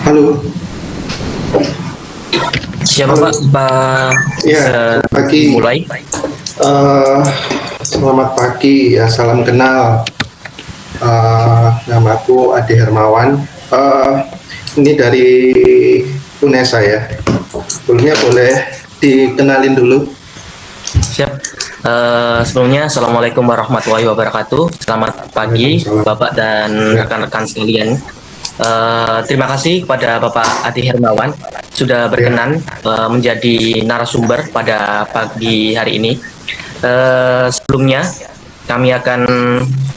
Halo, Siapa halo. Pak? Pak Ya, bisa selamat pagi. dimulai? Eh, Selamat pagi. Ya, salam kenal. Nama aku Ade Hermawan. Eh, ini dari UNESA ya. Sebelumnya boleh dikenalin dulu. Siap. Sebelumnya, Assalamualaikum warahmatullahi wabarakatuh. Selamat pagi, Waalaikumsalam. Bapak dan Ya, rekan-rekan sekalian. Terima kasih kepada Bapak Adi Hermawan sudah ya. berkenan menjadi narasumber pada pagi hari ini. Sebelumnya, kami akan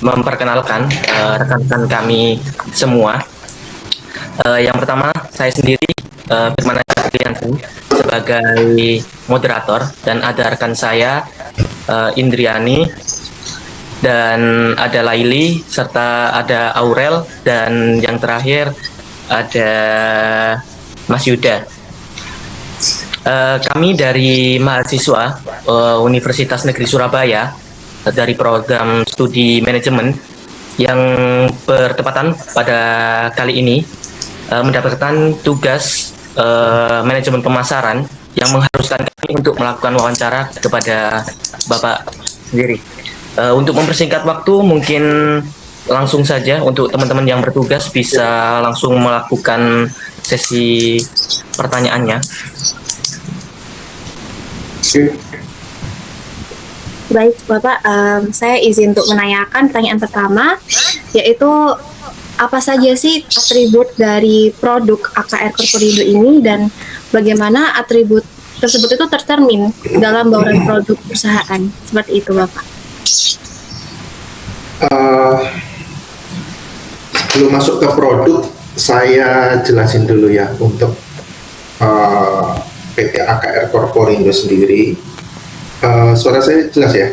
memperkenalkan rekan-rekan kami semua. Yang pertama, saya sendiri Firman Astriansyah sebagai moderator dan ada rekan saya Indriani dan ada Laili serta ada Aurel dan yang terakhir ada Mas Yuda. Kami dari mahasiswa Universitas Negeri Surabaya dari program studi manajemen yang bertepatan pada kali ini mendapatkan tugas manajemen pemasaran yang mengharuskan kami untuk melakukan wawancara kepada Bapak sendiri. Untuk mempersingkat waktu, mungkin langsung saja untuk teman-teman yang bertugas bisa langsung melakukan sesi pertanyaannya. Oke. Baik, Bapak, saya izin untuk menanyakan pertanyaan pertama, yaitu apa saja sih atribut dari produk AKR Corporindo ini dan bagaimana atribut tersebut itu tercermin dalam bauran produk perusahaan? Seperti itu, Bapak. Eh, Sebelum masuk ke produk, saya jelasin dulu ya untuk eh, PT AKR Corporindo sendiri. Suara saya jelas ya?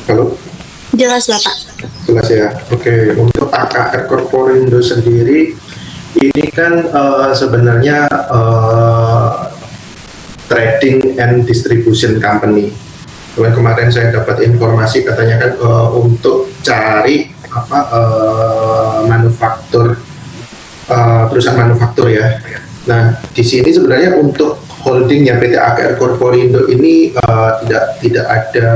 Halo? Jelas, Bapak. Jelas ya. Oke, untuk AKR Corporindo sendiri ini kan sebenarnya trading and distribution company. Kemarin saya dapat informasi katanya kan untuk cari apa manufaktur perusahaan manufaktur ya. Nah, di sini sebenarnya untuk holdingnya PT AKR Corporindo ini tidak ada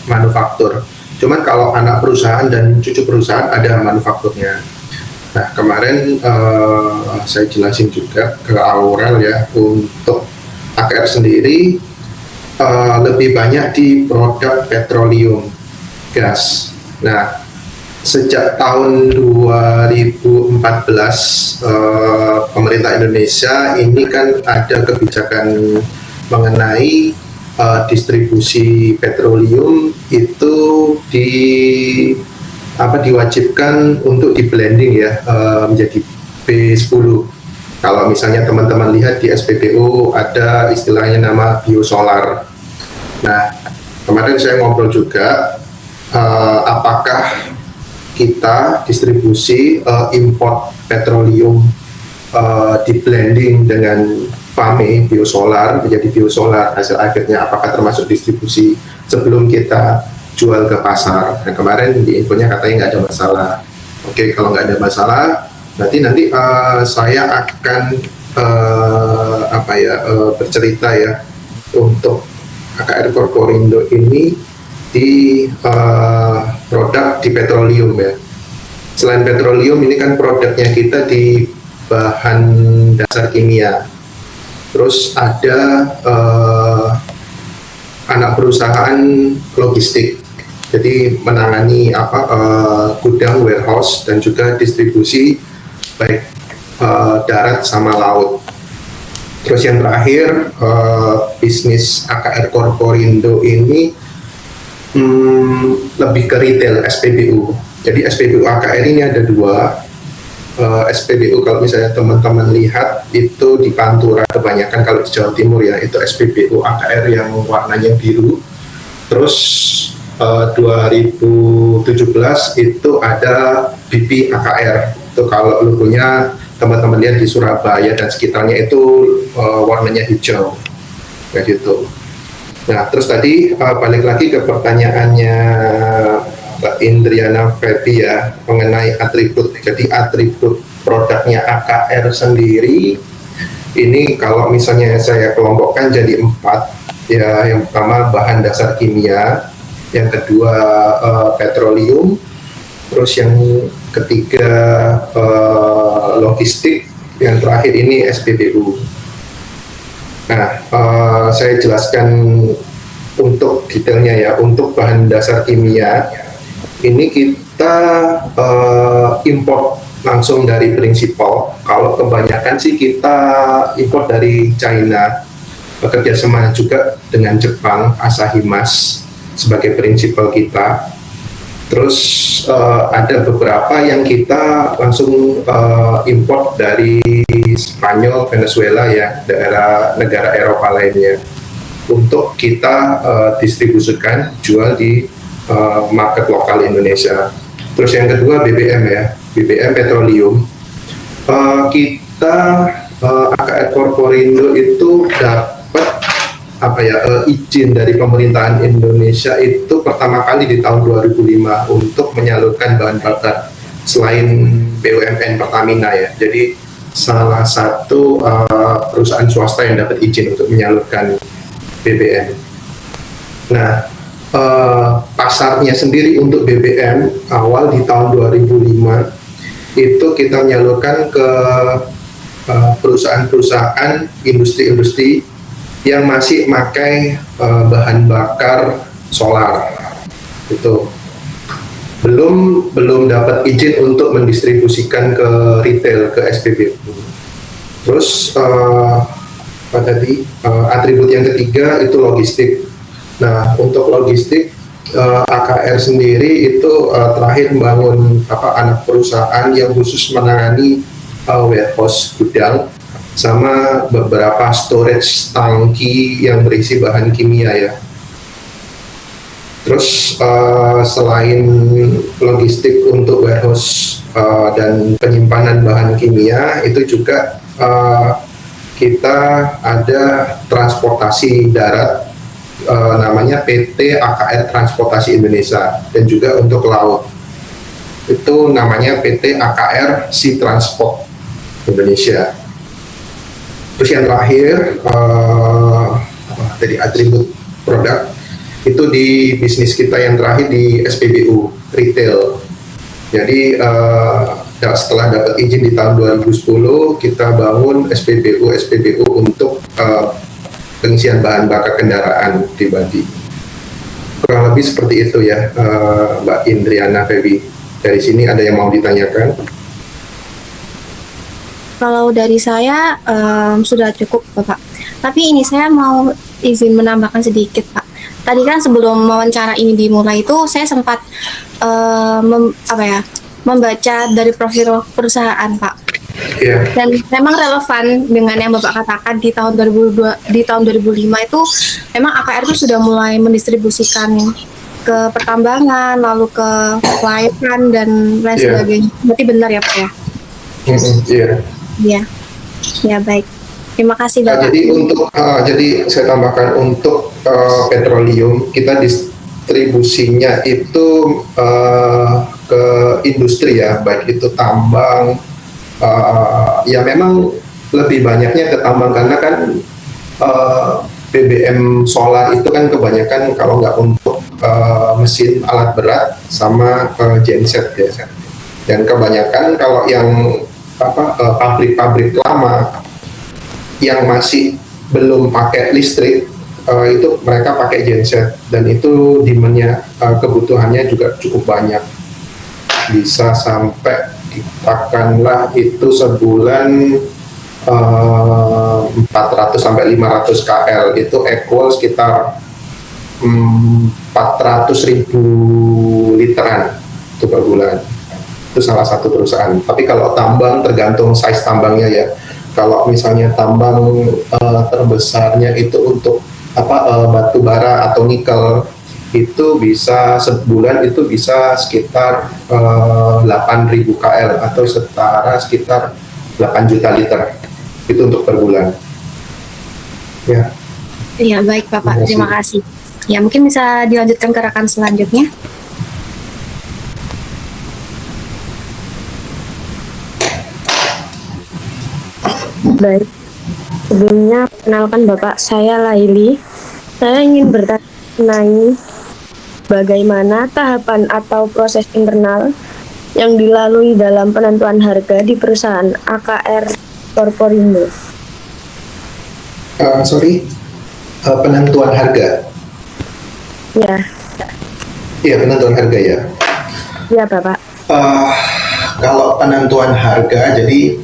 manufaktur. Cuman kalau anak perusahaan dan cucu perusahaan ada manufakturnya. Nah, kemarin saya jelasin juga ke Aurel ya, untuk AKR sendiri lebih banyak di produk petroleum gas. Nah, sejak tahun 2014 pemerintah Indonesia ini kan ada kebijakan mengenai distribusi petroleum itu diwajibkan untuk di blending ya menjadi B10. Kalau misalnya teman-teman lihat di SPBU ada istilahnya nama biosolar. Nah, kemarin saya ngobrol juga apakah kita distribusi import petroleum di blending dengan FAME biosolar menjadi biosolar, hasil akhirnya apakah termasuk distribusi sebelum kita jual ke pasar. Dan kemarin di infonya katanya nggak ada masalah. Oke, kalau nggak ada masalah, nanti saya akan bercerita ya untuk AKR Corporindo ini di produk di petroleum ya. Selain petroleum ini kan produknya kita di bahan dasar kimia. Terus ada anak perusahaan logistik, jadi menangani gudang, warehouse dan juga distribusi baik darat sama laut. Terus yang terakhir bisnis AKR Corporindo ini lebih ke retail SPBU. Jadi SPBU AKR ini ada dua. SPBU kalau misalnya teman-teman lihat itu di Pantura kebanyakan, kalau di Jawa Timur ya itu SPBU AKR yang warnanya biru. Terus 2017 itu ada BP AKR, itu kalau logonya teman-teman lihat di Surabaya dan sekitarnya itu warnanya hijau kayak gitu. Nah, terus tadi balik lagi ke pertanyaannya Mbak Indra Indriana Febi ya mengenai atribut. Jadi atribut produknya AKR sendiri ini kalau misalnya saya kelompokkan jadi 4 ya. Yang pertama bahan dasar kimia, yang kedua petroleum, terus yang ketiga logistik, yang terakhir ini SPBU. Nah, saya jelaskan untuk detailnya ya. Untuk bahan dasar kimia ini kita import langsung dari prinsipal. Kalau kebanyakan sih kita import dari China, bekerja sama juga dengan Jepang, Asahi Mas sebagai prinsipal kita. Terus ada beberapa yang kita langsung import dari Spanyol, Venezuela ya, daerah negara Eropa lainnya, untuk kita distribusikan, jual di market lokal Indonesia. Terus yang kedua BBM ya, BBM petroleum. Kita AKR Korporindo itu dapat izin dari pemerintahan Indonesia itu pertama kali di tahun 2005 untuk menyalurkan bahan bakar selain BUMN Pertamina ya. Jadi salah satu perusahaan swasta yang dapat izin untuk menyalurkan BBM. Nah, pasarnya sendiri untuk BBM awal di tahun 2005 itu kita menyalurkan ke perusahaan-perusahaan, industri-industri yang masih pakai bahan bakar solar. Itu belum dapat izin untuk mendistribusikan ke retail, ke SPBU. Terus atribut yang ketiga itu logistik. Nah, untuk logistik AKR sendiri itu terakhir membangun anak perusahaan yang khusus menangani warehouse, gudang, sama beberapa storage tangki yang berisi bahan kimia ya. Terus selain logistik untuk warehouse dan penyimpanan bahan kimia, itu juga kita ada transportasi darat, namanya PT AKR Transportasi Indonesia, dan juga untuk laut itu namanya PT AKR Sea Transport Indonesia. Terus yang terakhir dari atribut produk itu di bisnis kita yang terakhir di SPBU retail. Jadi setelah dapat izin di tahun 2010 kita bangun SPBU untuk pengisian bahan bakar kendaraan pribadi. Kurang lebih seperti itu ya, Mbak Indriana Febi. Dari sini ada yang mau ditanyakan? Kalau dari saya sudah cukup, Bapak. Tapi ini saya mau izin menambahkan sedikit, Pak. Tadi kan sebelum wawancara ini dimulai itu saya sempat membaca dari profil perusahaan, Pak. Yeah. Dan memang relevan dengan yang Bapak katakan di tahun 2005 itu memang AKR itu sudah mulai mendistribusikan ke pertambangan, lalu ke pelayaran dan lain sebagainya. Berarti benar ya, Pak ya? Iya. Iya, ya baik. Terima kasih Bapak. Jadi saya tambahkan untuk petroleum kita distribusinya itu ke industri ya, baik itu tambang. Ya memang lebih banyaknya ke tambang karena kan BBM solar itu kan kebanyakan kalau nggak untuk mesin alat berat sama genset ya. Dan kebanyakan kalau yang pabrik-pabrik lama yang masih belum pakai listrik itu mereka pakai genset, dan itu demand-nya kebutuhannya juga cukup banyak, bisa sampai katakanlah itu sebulan 400 sampai 500 KL, itu equal sekitar 400.000 literan itu per bulan. Itu salah satu perusahaan. Tapi kalau tambang tergantung size tambangnya ya. Kalau misalnya tambang terbesarnya itu untuk batu bara atau nikel, itu bisa sebulan itu bisa sekitar 8.000 KL atau setara sekitar 8 juta liter. Itu untuk per bulan. Ya. Iya, baik Bapak. Terima kasih. Ya, mungkin bisa dilanjutkan ke rekan selanjutnya. Baik, sebelumnya kenalkan Bapak, saya Laili. Saya ingin bertanya mengenai bagaimana tahapan atau proses internal yang dilalui dalam penentuan harga di perusahaan AKR Corporindo. Penentuan harga. Ya, Iya, penentuan harga ya. ya Bapak. Kalau penentuan harga, jadi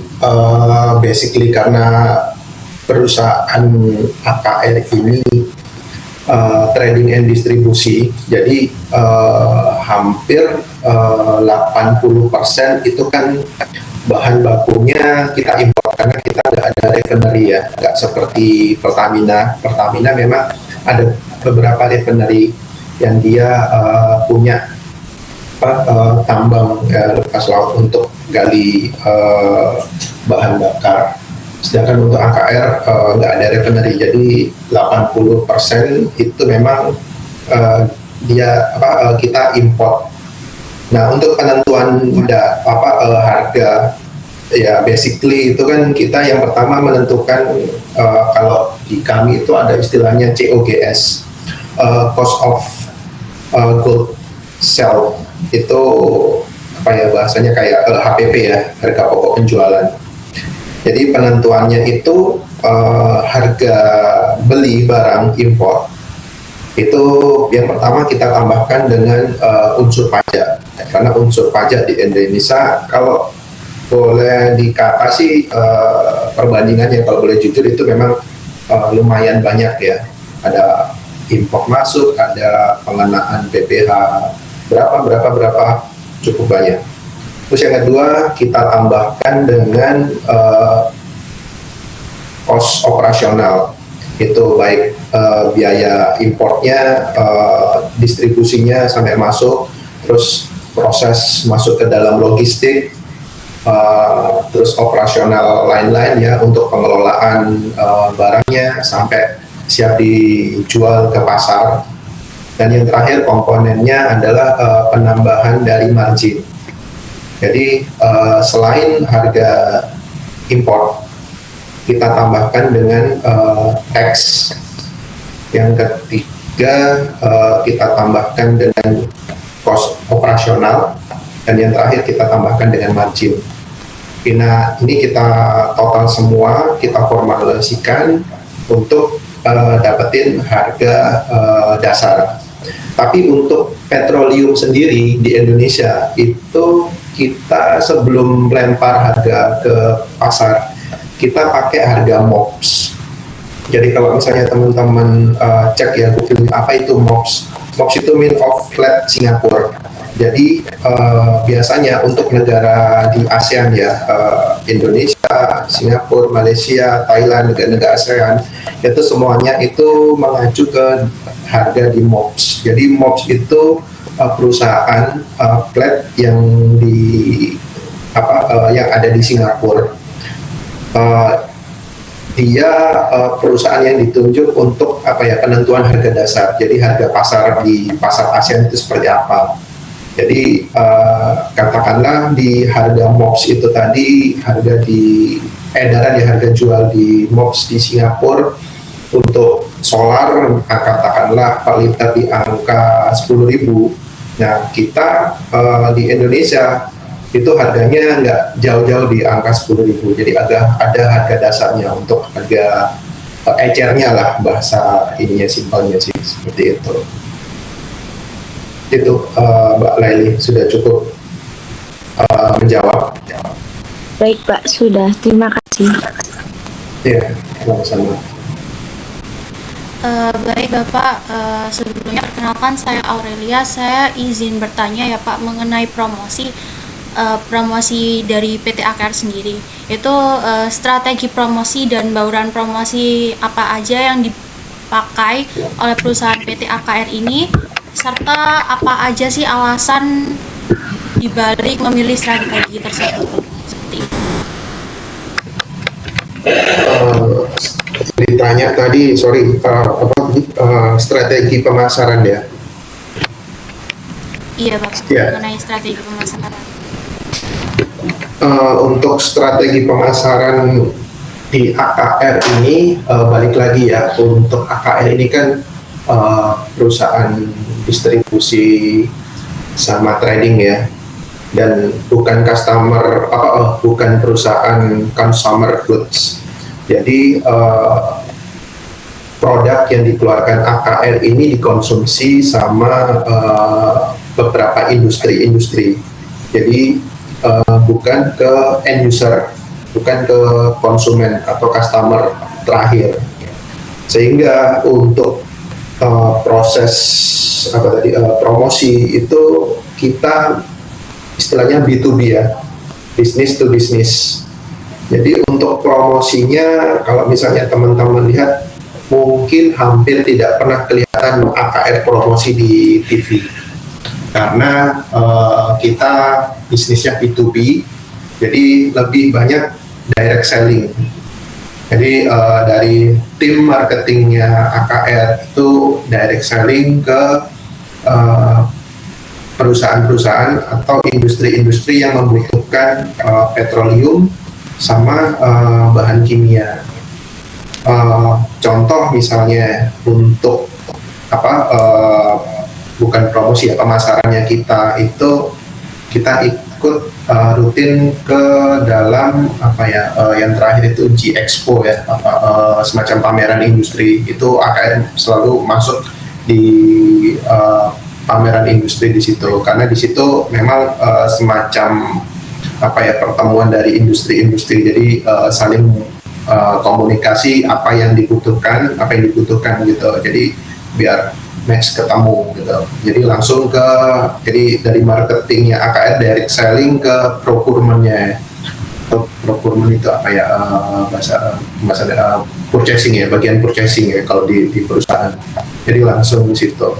basically karena perusahaan AKR ini trading and distribusi, jadi hampir 80% itu kan bahan bakunya kita impor karena kita nggak ada refinery ya, nggak seperti Pertamina. Pertamina memang ada beberapa refinery yang dia punya tambang lepas laut untuk gali bahan bakar. Sedangkan untuk AKR nggak ada refinery, jadi 80% itu memang kita import. Nah, untuk penentuan harga ya basically itu kan kita yang pertama menentukan kalau di kami itu ada istilahnya COGS, cost of gold sell, itu bahasanya kayak HPP ya, harga pokok penjualan. Jadi penentuannya itu harga beli barang impor itu yang pertama kita tambahkan dengan unsur pajak, karena unsur pajak di Indonesia kalau boleh dikata sih perbandingannya kalau boleh jujur itu memang lumayan banyak ya. Ada impor masuk, ada pengenaan PPh berapa cukup banyak. Terus yang kedua kita tambahkan dengan cost operasional, itu baik biaya importnya, distribusinya sampai masuk, terus proses masuk ke dalam logistik, terus operasional lain-lain ya untuk pengelolaan barangnya sampai siap dijual ke pasar. Dan yang terakhir komponennya adalah penambahan dari margin. Jadi selain harga import, kita tambahkan dengan tax. Yang ketiga kita tambahkan dengan cost operasional, dan yang terakhir kita tambahkan dengan margin. Nah, ini kita total semua, kita formulasikan untuk dapetin harga dasar. Tapi untuk petroleum sendiri di Indonesia itu kita sebelum lempar harga ke pasar, kita pakai harga MOPS. Jadi kalau misalnya teman-teman cek ya, googling apa itu MOPS. MOPS itu Mint of Flat Singapore. Jadi biasanya untuk negara di ASEAN ya, Indonesia, Singapura, Malaysia, Thailand, negara-negara ASEAN, itu semuanya itu mengacu ke harga di MOPS. Jadi MOPS itu perusahaan flat yang yang ada di Singapura. Dia perusahaan yang ditunjuk untuk penentuan harga dasar. Jadi harga pasar di pasar ASEAN itu seperti apa. Jadi katakanlah di harga MOPS itu tadi, harga di edaran ya, harga jual di MOPS di Singapura untuk solar katakanlah per liter di angka 10.000. Nah, kita di Indonesia itu harganya nggak jauh-jauh di angka 10.000. Jadi ada harga dasarnya untuk harga ecernya lah, bahasa ininya simpelnya sih seperti itu. Itu Mbak Laili sudah cukup menjawab. Baik Pak, sudah. Terima kasih. Ya, sama-sama. Baik Bapak, sebelumnya perkenalkan saya Aurelia. Saya izin bertanya ya Pak mengenai promosi dari PT AKR sendiri. Itu strategi promosi dan bauran promosi apa aja yang dipakai oleh perusahaan PT AKR ini, serta apa aja sih alasan dibalik memilih strategi tersebut? Seperti itu. Ditanya tadi, strategi pemasaran ya? Iya Bapak, mengenai strategi pemasaran. Untuk strategi pemasaran di AKR ini balik lagi ya, untuk AKR ini kan perusahaan distribusi sama trading ya, dan bukan bukan perusahaan consumer goods. Jadi produk yang dikeluarkan AKR ini dikonsumsi sama beberapa industri-industri. Jadi bukan ke end user, bukan ke konsumen atau customer terakhir. Sehingga untuk proses promosi itu kita istilahnya B2B ya, business to business. Jadi untuk promosinya, kalau misalnya teman-teman lihat, mungkin hampir tidak pernah kelihatan AKR promosi di TV, karena kita bisnisnya B2B, jadi lebih banyak direct selling. Jadi dari tim marketingnya AKR itu direct selling ke perusahaan-perusahaan atau industri-industri yang membutuhkan petroleum sama bahan kimia. Contoh misalnya untuk bukan promosi ya, pemasarannya kita itu kita ikut rutin ke dalam yang terakhir itu G-Expo ya, semacam pameran industri. Itu AKR selalu masuk di pameran industri di situ, karena di situ memang semacam pertemuan dari industri-industri. Jadi saling komunikasi apa yang dibutuhkan gitu. Jadi biar match ketemu gitu. Jadi langsung jadi dari marketingnya AKR direct selling ke procurementnya. Procurement itu bahasa purchasing ya, bagian purchasing ya kalau di perusahaan. Jadi langsung di situ.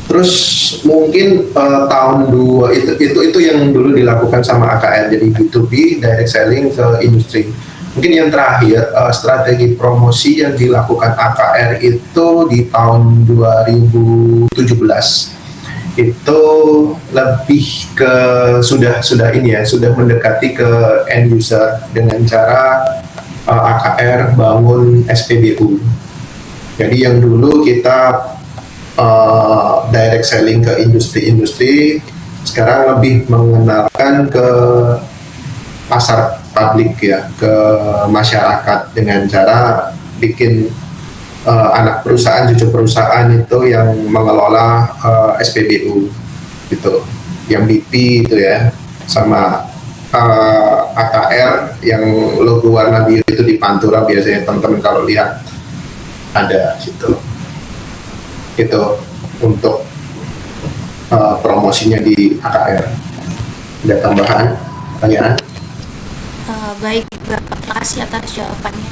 Terus mungkin tahun 2 itu yang dulu dilakukan sama AKR, jadi B2B direct selling ke industri. Mungkin yang terakhir strategi promosi yang dilakukan AKR itu di tahun 2017 itu lebih ke sudah mendekati ke end user dengan cara AKR bangun SPBU. Jadi yang dulu kita direct selling ke industri-industri, sekarang lebih mengenalkan ke pasar publik ya, ke masyarakat dengan cara bikin anak perusahaan, cucu perusahaan itu yang mengelola SPBU gitu, yang BP itu ya, sama AKR yang logo warna biru itu di Pantura biasanya teman-teman kalau lihat ada situ. Itu untuk promosinya di AKR. Ada tambahan pertanyaan? Baik, Bapak, terima kasih atas jawabannya.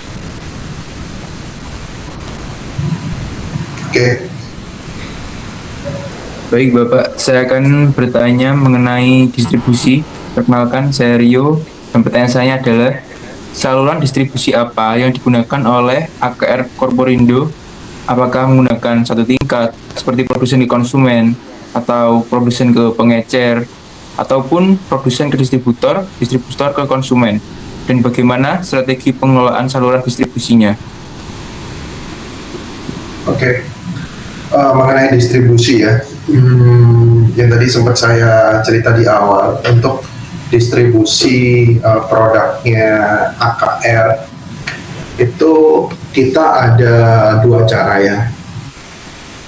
Oke. Baik Bapak, saya akan bertanya mengenai distribusi. Perkenalkan, saya Rio, dan pertanyaan saya adalah saluran distribusi apa yang digunakan oleh AKR Corporindo? Apakah menggunakan satu tingkat seperti produsen ke konsumen, atau produsen ke pengecer, ataupun produsen ke distributor ke konsumen? Dan bagaimana strategi pengelolaan saluran distribusinya? Oke. Mengenai distribusi ya, yang tadi sempat saya cerita di awal, untuk distribusi produknya AKR itu kita ada 2 cara ya.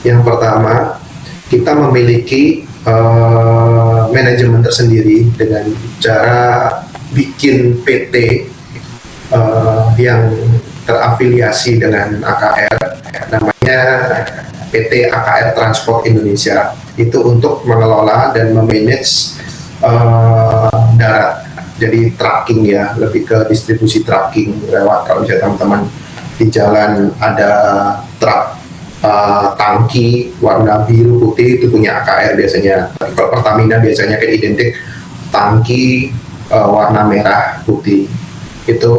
Yang pertama, kita memiliki manajemen tersendiri dengan cara bikin PT yang terafiliasi dengan AKR, namanya PT AKR Transport Indonesia. Itu untuk mengelola dan memanage darat, jadi trucking ya, lebih ke distribusi trucking lewat, kalau misalnya teman-teman di jalan ada truk tangki warna biru putih, itu punya AKR biasanya. Tapi kalau Pertamina biasanya kayak identik tangki warna merah putih, itu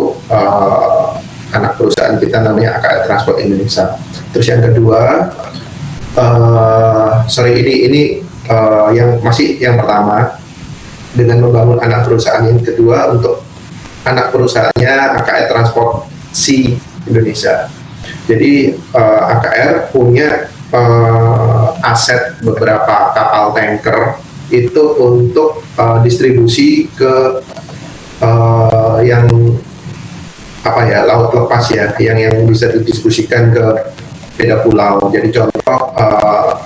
anak perusahaan kita namanya AKR Transport Indonesia. Terus yang kedua, ini yang pertama, dengan membangun anak perusahaan yang kedua untuk anak perusahaannya AKR Transportasi Indonesia. Jadi AKR punya aset beberapa kapal tanker itu untuk distribusi ke yang apa ya, laut lepas ya, yang bisa didistribusikan ke beda pulau. Jadi contoh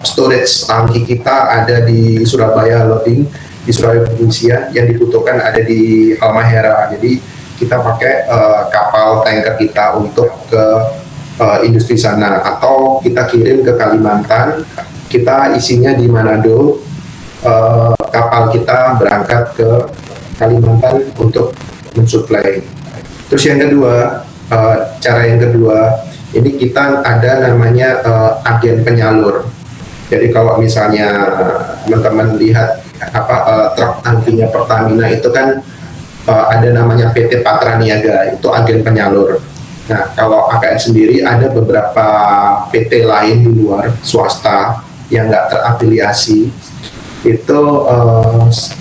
storage tangki kita ada di Surabaya loading, di Surabaya provinsi, yang dibutuhkan ada di Halmahera. Jadi kita pakai kapal tanker kita untuk ke industri sana, atau kita kirim ke Kalimantan, kita isinya di Manado, kapal kita berangkat ke Kalimantan untuk mensuplai. Terus yang kedua, cara yang kedua, ini kita ada namanya agen penyalur. Jadi kalau misalnya teman-teman lihat truk tangkinya Pertamina itu kan ada namanya PT Patra Niaga, itu agen penyalur. Nah, kalau AKR sendiri ada beberapa PT lain di luar swasta yang nggak terafiliasi, itu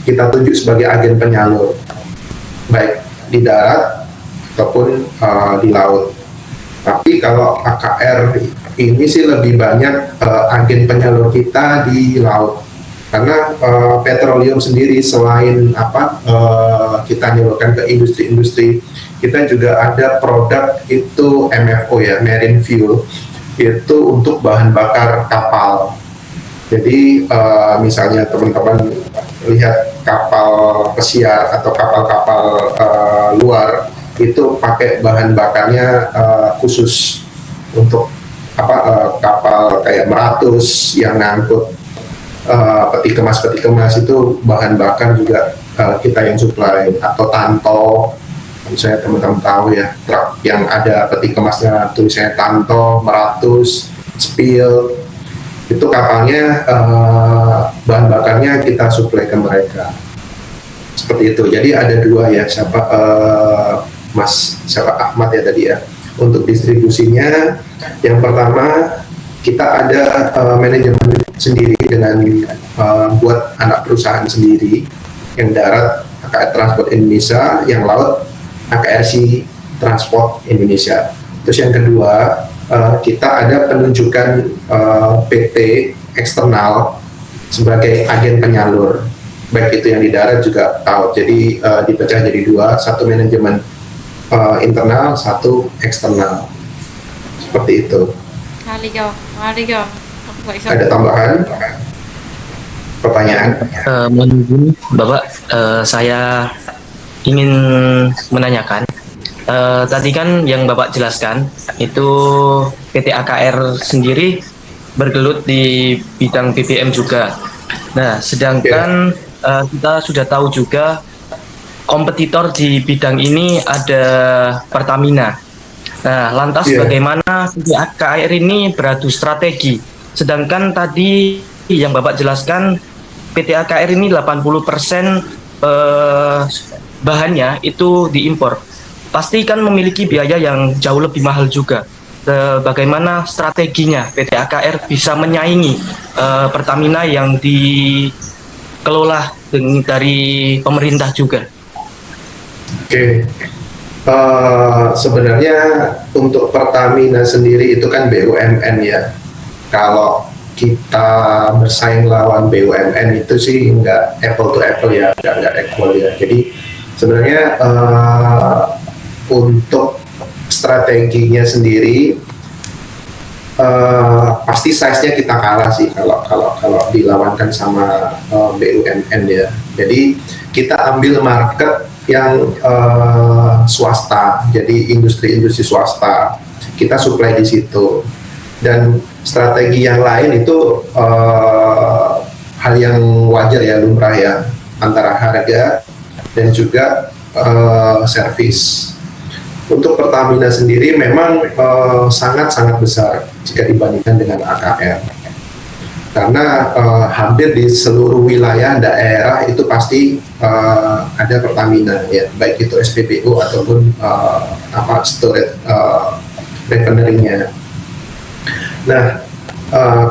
kita tunjuk sebagai agen penyalur, baik di darat ataupun di laut. Tapi kalau AKR ini sih lebih banyak agen penyalur kita di laut, karena petroleum sendiri selain kita nyalurkan ke industri-industri, kita juga ada produk itu MFO ya, marine fuel, itu untuk bahan bakar kapal. Jadi misalnya teman-teman lihat kapal pesiar atau kapal-kapal luar, itu pakai bahan bakarnya khusus untuk kapal kayak Meratus yang ngangkut peti kemas itu bahan bakar juga kita yang supply, atau Tanto. Misalnya teman-teman tahu ya, truk yang ada peti kemasnya tulisannya Tanto, Meratus, Spill, itu kapalnya bahan bakarnya kita supply ke mereka. Seperti itu. Jadi ada dua ya, Ahmad ya tadi ya. Untuk distribusinya, yang pertama kita ada manajemen sendiri dengan buat anak perusahaan sendiri, yang darat AKR Transport Indonesia, yang laut AKRC Transport Indonesia. Terus yang kedua, kita ada penunjukan PT eksternal sebagai agen penyalur, baik itu yang di darat juga laut. Jadi dipecah jadi dua, satu manajemen internal, satu eksternal. Seperti itu. Ada tambahan pertanyaan? Mohon izin, Bapak, saya ingin menanyakan. Tadi kan yang Bapak jelaskan itu PT AKR sendiri bergelut di bidang BBM juga. Nah, sedangkan kita sudah tahu juga kompetitor di bidang ini ada Pertamina. Nah, lantas bagaimana PT AKR ini beradu strategi? Sedangkan tadi yang Bapak jelaskan PT AKR ini 80% bahannya itu diimpor. Pasti kan memiliki biaya yang jauh lebih mahal juga. Bagaimana strateginya PT AKR bisa menyaingi Pertamina yang dikelola dari pemerintah juga? Oke. Sebenarnya untuk Pertamina sendiri itu kan BUMN ya. Kalau kita bersaing lawan BUMN itu sih nggak apple to apple ya, nggak equal ya. Jadi sebenarnya untuk strateginya sendiri pasti size-nya kita kalah sih kalau dilawankan sama BUMN ya. Jadi kita ambil market yang swasta, jadi industri-industri swasta, kita supply di situ. Dan strategi yang lain itu hal yang wajar ya, lumrah ya, antara harga dan juga servis. Untuk Pertamina sendiri memang sangat-sangat besar jika dibandingkan dengan AKR, karena hampir di seluruh wilayah daerah itu pasti ada Pertamina ya, baik itu SPBU ataupun storage refinery-nya. Nah,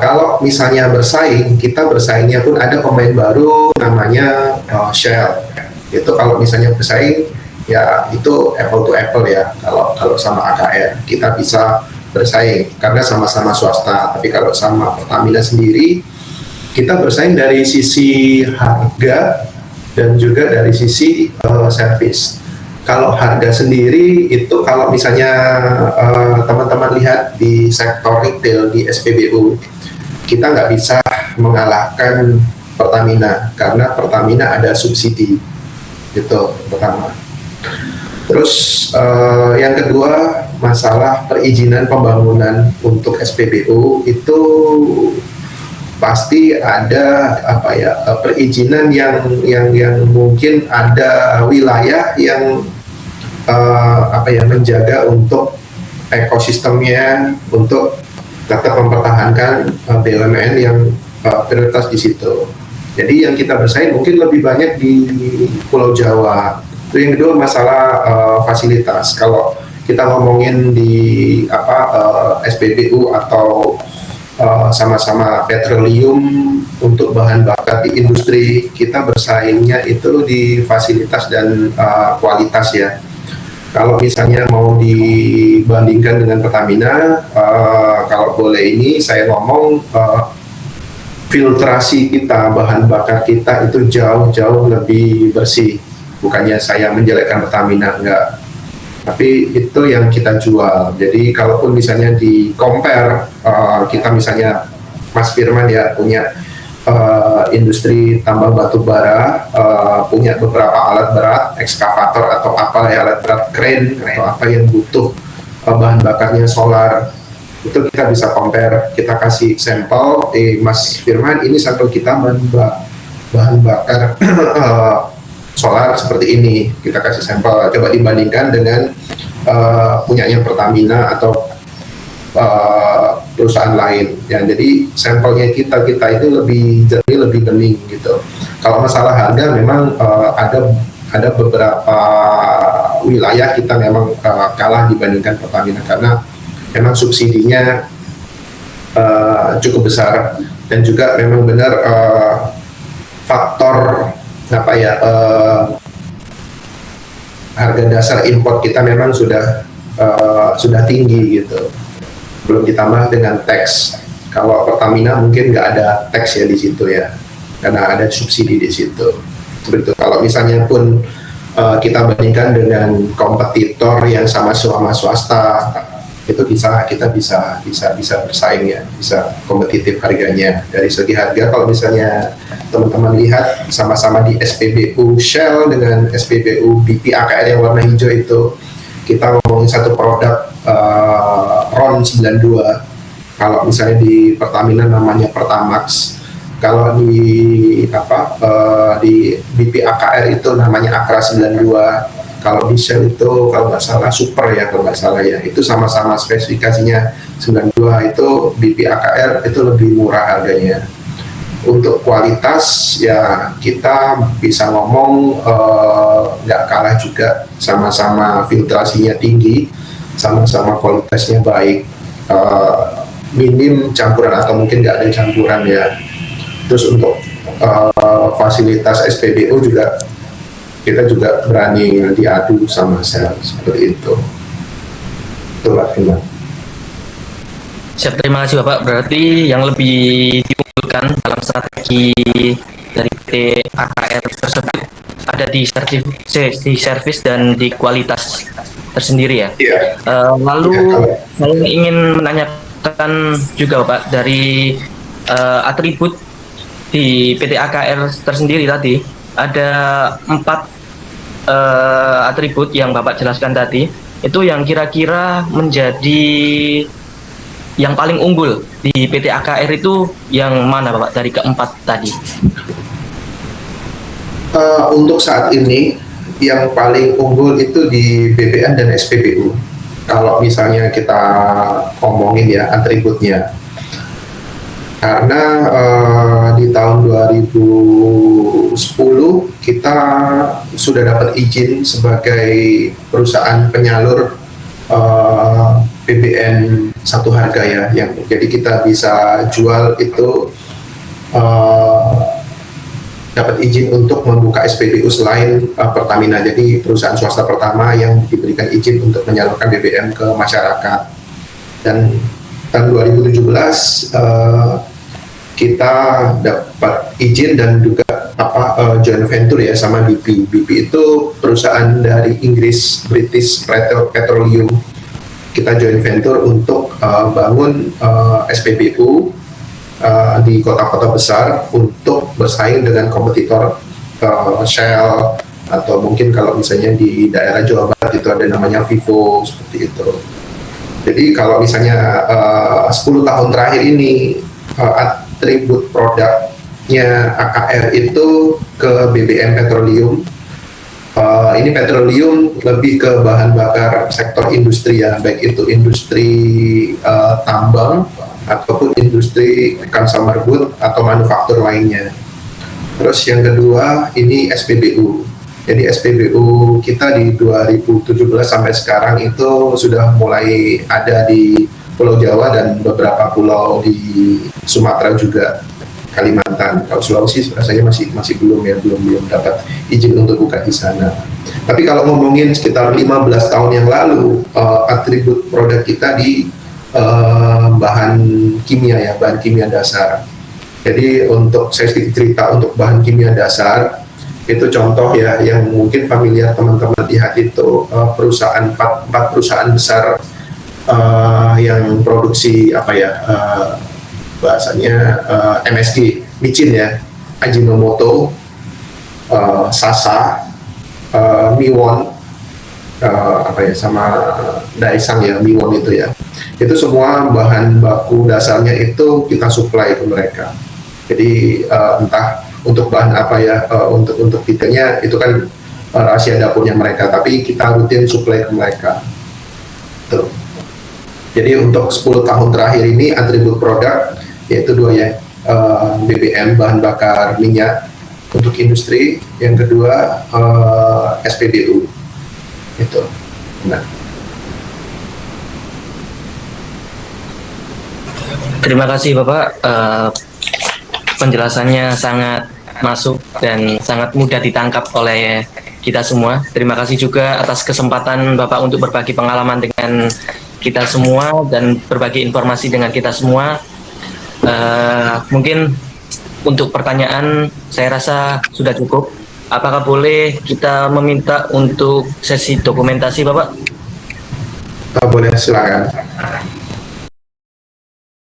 kalau misalnya bersaing, kita bersaingnya pun ada pemain baru namanya Shell. Itu kalau misalnya bersaing, ya itu apple to apple ya. Kalau sama AKR kita bisa bersaing karena sama-sama swasta. Tapi kalau sama Pertamina sendiri kita bersaing dari sisi harga dan juga dari sisi servis. Kalau harga sendiri itu kalau misalnya teman-teman lihat di sektor retail di SPBU, kita nggak bisa mengalahkan Pertamina karena Pertamina ada subsidi, itu pertama. Terus yang kedua, masalah perizinan pembangunan untuk SPBU itu pasti ada perizinan yang mungkin ada wilayah yang menjaga untuk ekosistemnya untuk tetap mempertahankan BUMN yang prioritas di situ. Jadi yang kita bersaing mungkin lebih banyak di Pulau Jawa. Itu yang kedua, masalah fasilitas. Kalau kita ngomongin di SPBU atau sama-sama petroleum untuk bahan bakar di industri, kita bersaingnya itu di fasilitas dan kualitas ya. Kalau misalnya mau dibandingkan dengan Pertamina, kalau boleh ini saya ngomong, filtrasi kita, bahan bakar kita itu jauh-jauh lebih bersih. Bukannya saya menjelekkan Pertamina, enggak. Tapi itu yang kita jual. Jadi kalaupun misalnya di compare, kita misalnya Mas Firman ya punya industri tambang batu bara, punya beberapa alat berat, ekskavator atau apa ya, alat berat crane atau apa yang butuh bahan bakarnya solar, itu kita bisa compare. Kita kasih sampel, Mas Firman ini sampel kita bahan bakar solar seperti ini, kita kasih sampel, coba dibandingkan dengan punyanya Pertamina atau perusahaan lain ya. Jadi sampelnya kita itu lebih jernih, lebih bening gitu. Kalau masalah harga memang ada beberapa wilayah kita memang kalah dibandingkan Pertamina karena memang subsidinya cukup besar, dan juga memang benar faktor harga dasar import kita memang sudah tinggi gitu, belum ditambah dengan tax. Kalau Pertamina mungkin nggak ada tax ya di situ ya, karena ada subsidi di situ. Seperti itu. Kalau misalnya pun kita bandingkan dengan kompetitor yang sama-sama swasta, itu kita bisa bersaing ya, bisa kompetitif harganya. Dari segi harga, kalau misalnya teman-teman lihat sama-sama di SPBU Shell dengan SPBU BP AKR yang warna hijau itu, kita ngomongin satu produk RON 92. Kalau misalnya di Pertamina namanya Pertamax, kalau di BP AKR itu namanya Akra 92. Kalau di Shell itu kalau nggak salah Super ya, kalau nggak salah ya, itu sama-sama spesifikasinya 92. Itu BP AKR itu lebih murah harganya. Untuk kualitas ya kita bisa ngomong nggak kalah juga, sama-sama filtrasinya tinggi, sama-sama kualitasnya baik, minim campuran atau mungkin nggak ada campuran ya. Terus untuk fasilitas SPBU juga kita juga berani diadu sama Shell seperti itu. Itulah Firman. Siap, terima kasih Bapak. Berarti yang lebih diunggulkan dalam strategi dari PT AKR tersebut ada di servis dan di kualitas tersendiri ya. Iya. Lalu saya ingin menanyakan juga Bapak, dari atribut di PT AKR tersendiri tadi ada 4 atribut yang Bapak jelaskan tadi, itu yang kira-kira menjadi yang paling unggul di PT AKR itu yang mana Bapak dari keempat tadi? Untuk saat ini yang paling unggul itu di BBN dan SPBU. Kalau misalnya kita ngomongin ya atributnya, karena di tahun 2010 kita sudah dapat izin sebagai perusahaan penyalur BBN satu harga ya, jadi kita bisa jual itu dapat izin untuk membuka SPBU selain Pertamina. Jadi perusahaan swasta pertama yang diberikan izin untuk menyalurkan BBM ke masyarakat. Dan tahun 2017 kita dapat izin dan juga joint venture ya sama BP. BP itu perusahaan dari Inggris, British Petroleum. Kita joint venture untuk bangun SPBU di kota-kota besar untuk bersaing dengan kompetitor Shell, atau mungkin kalau misalnya di daerah Jawa Barat itu ada namanya Vivo, seperti itu. Jadi kalau misalnya 10 tahun terakhir ini atribut produknya AKR itu ke BBM petroleum. Ini petroleum lebih ke bahan bakar sektor industri ya, baik itu industri tambang ataupun industri consumer good atau manufaktur lainnya. Terus yang kedua ini SPBU. Jadi SPBU kita di 2017 sampai sekarang itu sudah mulai ada di Pulau Jawa dan beberapa pulau di Sumatera juga, Kalimantan. Kalau Sulawesi rasanya masih belum ya, belum dapat izin untuk buka di sana. Tapi kalau ngomongin sekitar 15 tahun yang lalu, atribut produk kita di bahan kimia ya, bahan kimia dasar. Jadi untuk saya sedikit cerita untuk bahan kimia dasar, itu contoh ya yang mungkin familiar teman-teman lihat itu perusahaan empat perusahaan besar yang produksi bahasanya MSG, micin ya, Ajinomoto, Sasa, Miwon, sama Daesang ya, Miwon itu ya. Itu semua bahan baku dasarnya itu kita supply ke mereka. Jadi entah untuk bahan apa ya, untuk detailnya itu kan rahasia dapurnya mereka, tapi kita rutin supply ke mereka. Tuh. Jadi untuk 10 tahun terakhir ini atribut produk yaitu dua ya, BBM bahan bakar minyak untuk industri, yang kedua SPBU itu. Nah. Terima kasih Bapak, penjelasannya sangat masuk dan sangat mudah ditangkap oleh kita semua. Terima kasih juga atas kesempatan Bapak untuk berbagi pengalaman dengan kita semua dan berbagi informasi dengan kita semua. Mungkin untuk pertanyaan saya rasa sudah cukup. Apakah boleh kita meminta untuk sesi dokumentasi Bapak? Boleh, silakan.